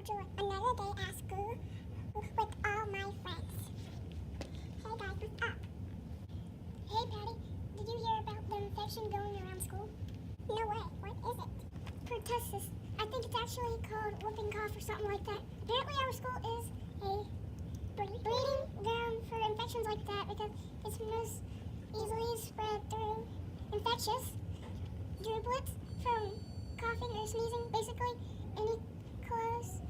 enjoy another day at school with all my friends. Hey guys, what's up? Hey Patty, did you hear about the infection going around school? No way, what is it? Pertussis. I think it's actually called whooping cough or something like that. Apparently our school is a breeding ground for infections like that because it's most easily spread through infectious droplets from coughing or sneezing, basically any close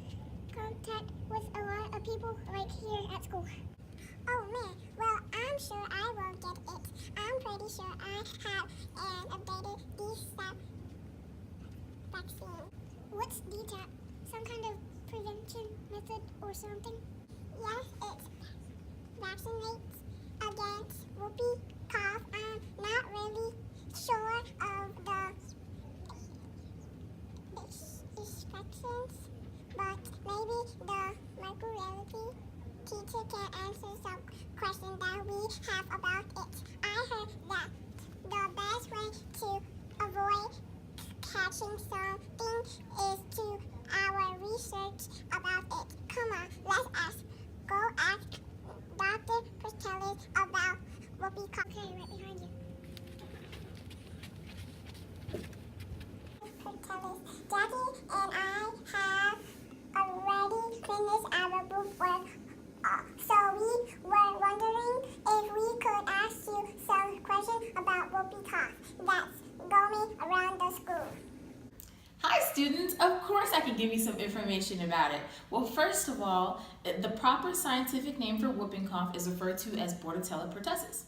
contact with a lot of people like here at school. Oh man, well I'm sure I won't get it. I'm pretty sure I have an updated DSAP vaccine. What's DTaP? Some kind of prevention method or something? Yes, it's vaccinates against whooping cough. I'm not really sure of the instructions, but maybe the microbiology teacher can answer some questions that we have about it. I heard that the best way to avoid catching something is to our research about it. Come on, let's ask. Go ask Dr. Pertussis about whooping cough. Okay, right behind you. Pertussis, Daddy and I have already finished our book work, so we were wondering if we could ask you some questions about whooping cough that's going around the school. Hi students, of course I can give you some information about it. Well, first of all, the proper scientific name for whooping cough is referred to as Bordetella pertussis.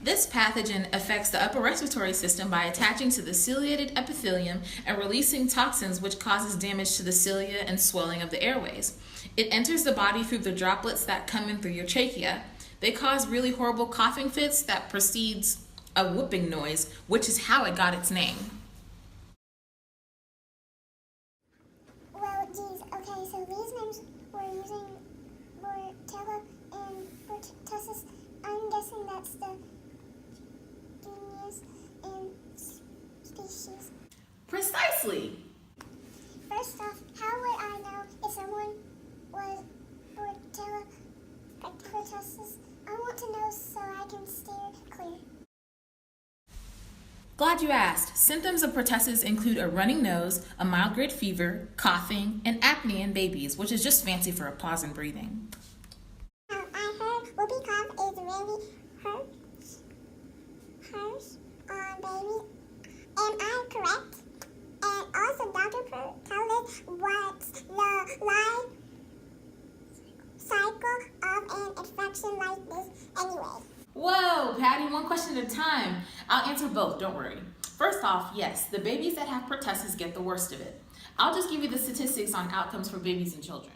This pathogen affects the upper respiratory system by attaching to the ciliated epithelium and releasing toxins, which causes damage to the cilia and swelling of the airways. It enters the body through the droplets that come in through your trachea. They cause really horrible coughing fits that precedes a whooping noise, which is how it got its name. Well, geez, okay, so these names we're using Bordetella and Pertussis. I'm guessing that's the genus and species. Precisely. First off, how would I know if someone was Bordetella Pertussis? I want to know so I can steer clear. Glad you asked. Symptoms of pertussis include a running nose, a mild grade fever, coughing, and apnea in babies, which is just fancy for a pause in breathing. I heard whooping cough is really harsh on babies. Am I correct? And also, Dr. Pertussis, what's the life cycle of an infection like this anyway? Whoa, Patty, one question at a time. I'll answer both, don't worry. First off, yes, the babies that have pertussis get the worst of it. I'll just give you the statistics on outcomes for babies and children.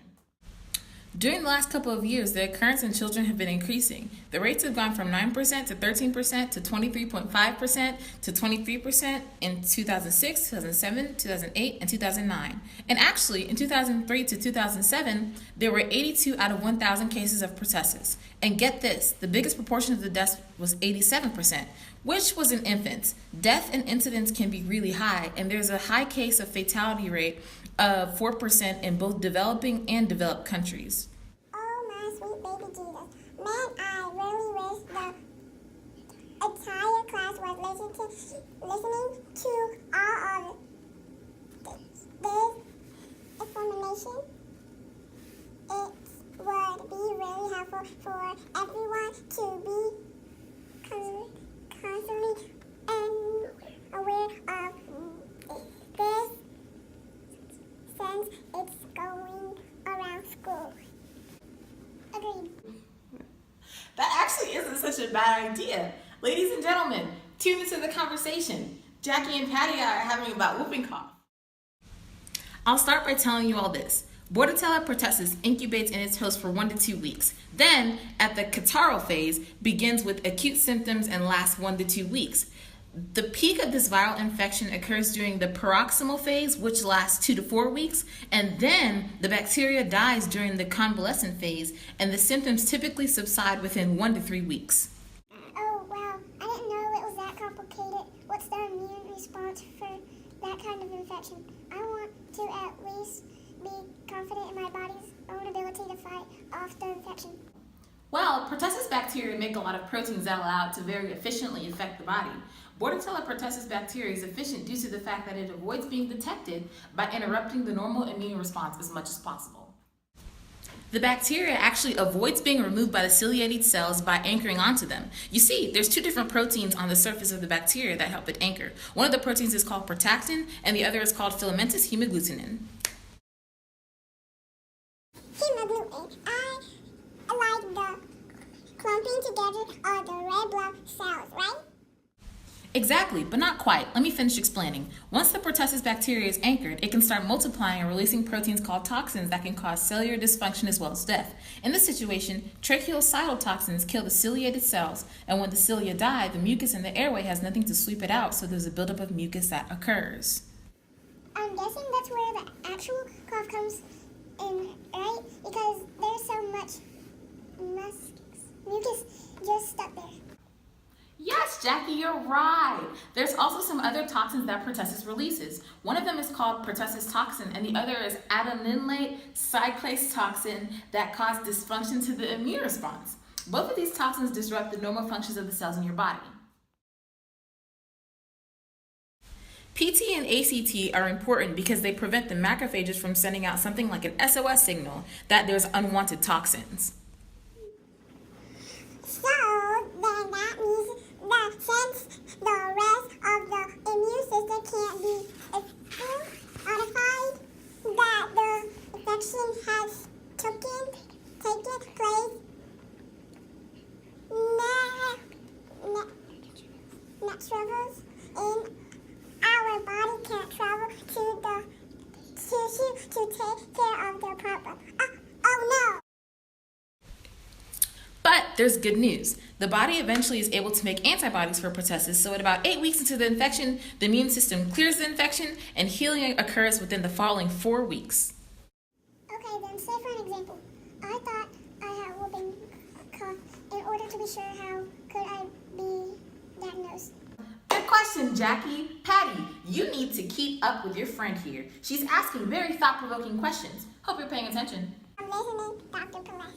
During the last couple of years, the occurrence in children have been increasing. The rates have gone from 9% to 13% to 23.5% to 23% in 2006, 2007, 2008, and 2009. And actually, in 2003 to 2007, there were 82 out of 1,000 cases of pertussis. And get this, the biggest proportion of the deaths was 87%, which was in infants. Death and incidence can be really high, and there's a high case of fatality rate of 4% in both developing and developed countries. Oh my sweet baby Jesus. Man, I really wish the entire class was listening to all of this information. It would be really helpful for everyone to be constantly aware of this since it's going around school. Agreed. That actually isn't such a bad idea. Ladies and gentlemen, tune into the conversation. Jackie and Patty are having about whooping cough. I'll start by telling you all this. Bordetella pertussis incubates in its host for 1 to 2 weeks. Then, at the catarrhal phase, begins with acute symptoms and lasts 1 to 2 weeks. The peak of this viral infection occurs during the paroxysmal phase, which lasts 2 to 4 weeks, and then the bacteria dies during the convalescent phase, and the symptoms typically subside within 1 to 3 weeks. Oh, wow. I didn't know it was that complicated. What's the immune response for that kind of infection? I want to at least be confident in my body's own ability to fight off the infection? Well, pertussis bacteria make a lot of proteins that allow it to very efficiently infect the body. Bordetella pertussis bacteria is efficient due to the fact that it avoids being detected by interrupting the normal immune response as much as possible. The bacteria actually avoids being removed by the ciliated cells by anchoring onto them. You see, there's two different proteins on the surface of the bacteria that help it anchor. One of the proteins is called pertactin, and the other is called filamentous hemagglutinin. Hemagglutinin. I like the clumping together of the red blood cells, right? Exactly, but not quite. Let me finish explaining. Once the pertussis bacteria is anchored, it can start multiplying and releasing proteins called toxins that can cause cellular dysfunction as well as death. In this situation, tracheocidal toxins kill the ciliated cells, and when the cilia die, the mucus in the airway has nothing to sweep it out, so there's a buildup of mucus that occurs. I'm guessing that's where the actual cough comes in, right? Because there's so much mucus just stuck there. Yes, Jackie, you're right. There's also some other toxins that pertussis releases. One of them is called pertussis toxin, and the other is adenylate cyclase toxin that cause dysfunction to the immune response. Both of these toxins disrupt the normal functions of the cells in your body. PT and ACT are important because they prevent the macrophages from sending out something like an SOS signal that there's unwanted toxins. So then that means that since the rest of the immune system can't be notified that the infection has taken place, net travels in our body can't travel to the tissue to take care of the problem. Oh no! But there's good news. The body eventually is able to make antibodies for pertussis, so at about 8 weeks into the infection, the immune system clears the infection and healing occurs within the following 4 weeks. Okay, then say for an example, I thought I had whooping cough. In order to be sure, how could I be diagnosed? Good question, Jackie. Patty, you need to keep up with your friend here. She's asking very thought-provoking questions. Hope you're paying attention. I'm listening, Dr. Perez.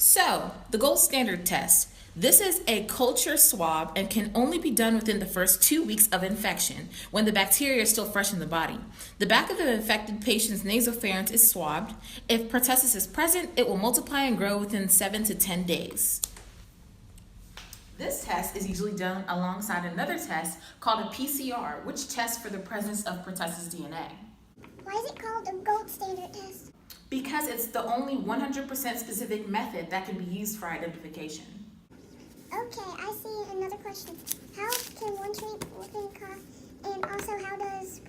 So, the gold standard test. This is a culture swab and can only be done within the first 2 weeks of infection when the bacteria is still fresh in the body. The back of the infected patient's nasopharynx is swabbed. If pertussis is present, it will multiply and grow within 7 to 10 days. This test is usually done alongside another test called a PCR, which tests for the presence of pertussis DNA. Why is it called the gold standard test? Because it's the only 100% specific method that can be used for identification. Okay, I see another question. How can one treat whooping cough, and also how does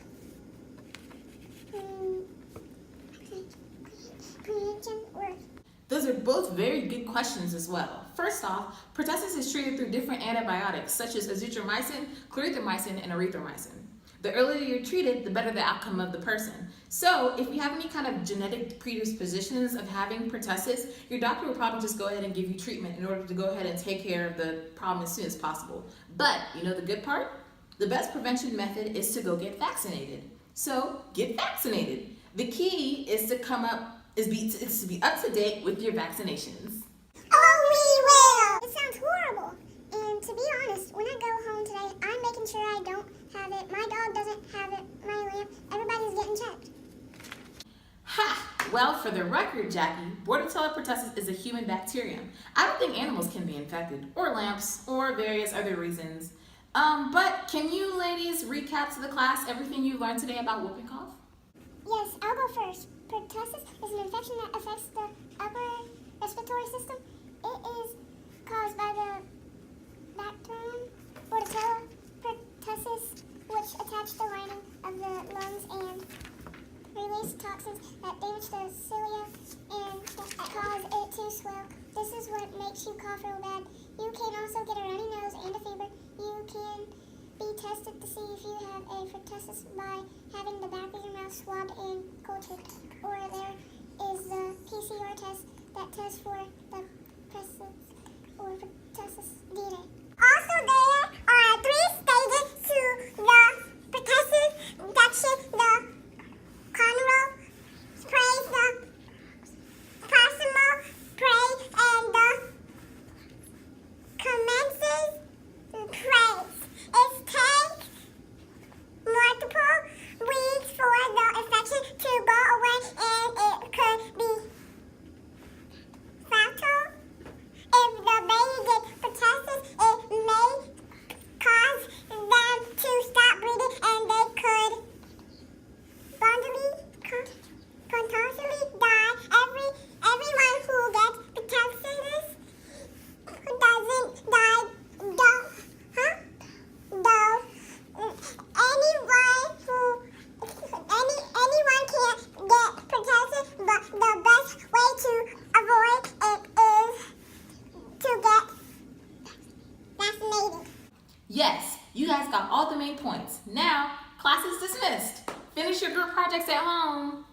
prevention work? Those are both very good questions as well. First off, pertussis is treated through different antibiotics such as azithromycin, clarithromycin, and erythromycin. The earlier you're treated, the better the outcome of the person. So if you have any kind of genetic predispositions of having pertussis, your doctor will probably just go ahead and give you treatment in order to go ahead and take care of the problem as soon as possible. But you know the good part? The best prevention method is to go get vaccinated. So get vaccinated. The key is to be up to date with your vaccinations. Oh, we will! It sounds horrible. And to be honest, when I go home today, I'm making sure I don't have it. My dog doesn't have it. My lamb. Everybody's getting checked. Ha! Well, for the record, Jackie, Bordetella pertussis is a human bacterium. I don't think animals can be infected, or lamps, or various other reasons. But can you ladies recap to the class everything you learned today about whooping cough? Yes, I'll go first. Pertussis is an infection that affects the upper respiratory system. It is caused by the bacterium Bordetella pertussis, which attach the lining of the lungs and release toxins that damage the cilia and cause it to swell. This is what makes you cough real bad. You can also get a runny nose and a fever. You can be tested to see if you have a pertussis by having the back of your mouth swabbed and cultured. Or there is the PCR test that tests for the pertussis or pertussis DNA. Also, there are 3 stages to the pertussis infection: the Conroe Yes, you guys got all the main points. Now, class is dismissed. Finish your group projects at home.